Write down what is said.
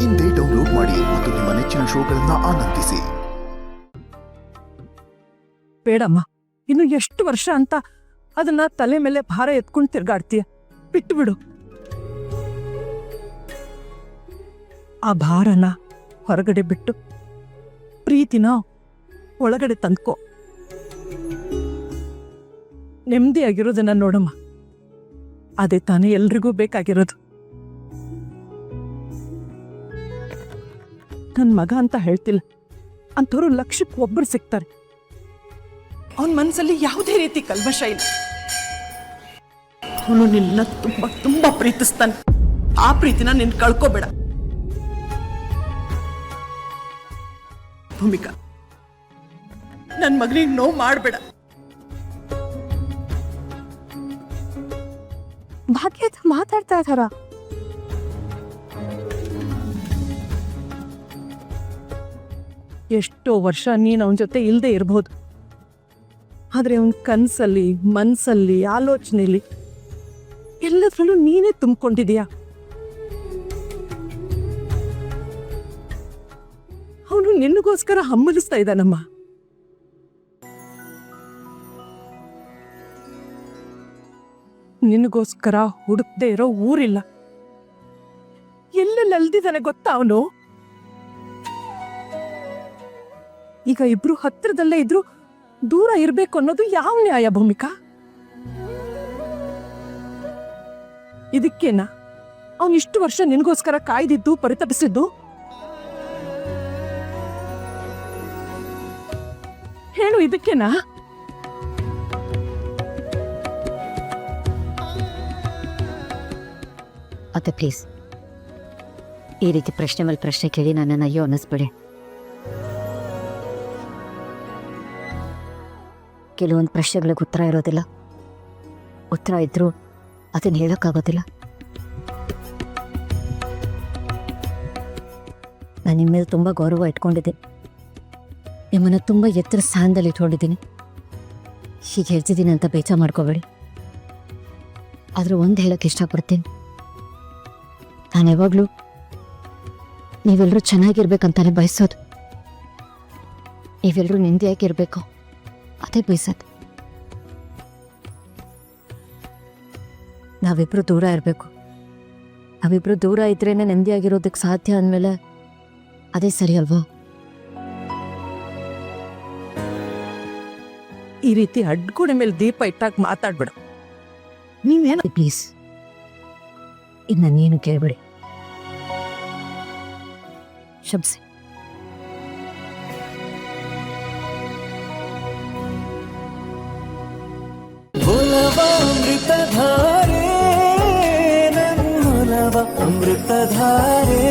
ಇಂದೇ ಡೌನ್ಲೋಡ್ ಮಾಡಿ ಮತ್ತು ನಿಮ್ಮ ನೆಚ್ಚಿನ ಶೋಗಳನ್ನ ಆನಂದಿಸಿ. ಬೇಡಮ್ಮ, ಇನ್ನು ಎಷ್ಟು ವರ್ಷ ಅಂತ ಅದನ್ನ ತಲೆ ಮೇಲೆ ಭಾರ ಎತ್ಕೊಂಡು ತಿರ್ಗಾಡ್ತೀಯ. ಬಿಟ್ಟು ಬಿಡು. ಆ ಭಾರನ ಹೊರಗಡೆ ಬಿಟ್ಟು ಪ್ರೀತಿನ ಒಳಗಡೆ ತಂದ್ಕೋ. ನೆಮ್ಮದಿಯಾಗಿರೋದನ್ನ ನೋಡಮ್ಮ. ಅದೇ ತಾನೇ ಎಲ್ರಿಗೂ ಬೇಕಾಗಿರೋದು. ನನ್ನ ಮಗ ಅಂತ ಹೇಳ್ತಿಲ್ಲ, ಅಂಥವ್ರು ಲಕ್ಷಕ್ಕೆ ಒಬ್ಬರು ಸಿಗ್ತಾರೆ. ಅವನ ಮನಸ್ಸಲ್ಲಿ ಯಾವುದೇ ರೀತಿ ಕಲ್ಮಶ ಇಲ್ಲ. ಅವನು ನಿನ್ನ ತುಂಬಾ ತುಂಬಾ ಪ್ರೀತಿಸ್ತಾನೆ. ಆ ಪ್ರೀತಿನ ನಿನ್ ಕಳ್ಕೋಬೇಡ ಭೂಮಿಕಾ. ನನ್ನ ಮಗನಿಗೆ ನೋವು ಮಾಡಬೇಡ. ಭಾಗ್ಯ ಮಾತಾಡ್ತಾ ಇದ್ದಾರ. ಎಷ್ಟೋ ವರ್ಷ ನೀನು ಅವನ ಜೊತೆ ಇಲ್ಲದೆ ಇರ್ಬೋದು, ಆದ್ರೆ ಅವನ ಕನ್ಸಲ್ಲಿ, ಮನ್ಸಲ್ಲಿ, ಆಲೋಚನೆಯಲ್ಲಿ ಎಲ್ಲದ್ರಲ್ಲೂ ನೀನೇ ತುಂಬಿಕೊಂಡಿದೀಯ. ಅವನು ನಿನ್ನಗೋಸ್ಕರ ಹಮ್ಮಲಿಸ್ತಾ ಇದ್ದಾನಮ್ಮ. ನಿನಗೋಸ್ಕರ ಹುಡುಕ್ದೇ ಇರೋ ಊರಿಲ್ಲ. ಎಲ್ಲೆಲ್ಲಿ ಅಲ್ದಿದ್ದಾನೆ ಗೊತ್ತಾ ಅವನು. ಈಗ ಇಬ್ರು ಹತ್ರದಲ್ಲೇ ಇದ್ರು ದೂರ ಇರ್ಬೇಕು ಅನ್ನೋದು ಯಾವ ನ್ಯಾಯ ಭೂಮಿಕಾ? ಇದಕ್ಕೇನಾ ಅವನು ಇಷ್ಟು ವರ್ಷ ನಿನಗೋಸ್ಕರ ಕಾಯ್ದಿದ್ದು, ಪರಿತಪಿಸಿದ್ದು? ಹೇಳು, ಇದಕ್ಕೇನಾ? ಅತ್ತೆ ಪ್ಲೀಸ್, ಈ ರೀತಿ ಪ್ರಶ್ನೆ ಮೇಲೆ ಪ್ರಶ್ನೆ ಕೇಳಿ ನನ್ನನ್ನು ಅಯ್ಯೋ ಅನ್ನಿಸ್ಬೇಡಿ. ಕೆಲವೊಂದು ಪ್ರಶ್ನೆಗಳಿಗೆ ಉತ್ತರ ಇರೋದಿಲ್ಲ. ಉತ್ತರ ಇದ್ರೂ ಅದನ್ನು ಹೇಳೋಕ್ಕಾಗೋದಿಲ್ಲ. ನಾನು ನಿಮ್ಮ ಮೇಲೆ ತುಂಬ ಗೌರವ ಇಟ್ಕೊಂಡಿದ್ದೀನಿ. ನಿಮ್ಮನ್ನು ತುಂಬ ಎತ್ತರ ಸ್ಥಾನದಲ್ಲಿ ಇಟ್ಕೊಂಡಿದ್ದೀನಿ. ಹೀಗೆ ಹೇಳ್ತಿದ್ದೀನಿ ಅಂತ ಬೇಜಾರು ಮಾಡ್ಕೋಬೇಡಿ. ಆದರೂ ಒಂದು ಹೇಳೋಕ್ಕೆ ಇಷ್ಟಪಡ್ತೀನಿ. ನಾನು ಯಾವಾಗಲೂ ನೀವೆಲ್ಲರೂ ಚೆನ್ನಾಗಿರ್ಬೇಕಂತಾನೆ ಬಯಸೋದು. ನೀವೆಲ್ಲರೂ ನೆಮ್ಮದಿಯಾಗಿರ್ಬೇಕು, ಅದೇ ಬಯಸೋದು. ನಾವಿಬ್ಬರು ದೂರ ಇರಬೇಕು. ನಾವಿಬ್ಬರು ದೂರ ಇದ್ರೇನೆ ನೆಮ್ಮದಿಯಾಗಿರೋದಕ್ಕೆ ಸಾಧ್ಯ ಅಂದಮೇಲೆ ಅದೇ ಸರಿ ಅಲ್ವಾ? ಈ ರೀತಿ ಅಡ್ಗೋಡೆ ಮೇಲೆ ದೀಪ ಇಟ್ಟಾಗ ಮಾತಾಡ್ಬೇಡ. ನೀವೇನು ಪ್ಲೀಸ್, ಇನ್ನು ನೀನು ಕೇಳಬೇಡಿ. ಶಬ್ಸಿ. ಅಮೃತಧಾರೆ, ನನ್ನ ಅಮೃತಧಾರೆ.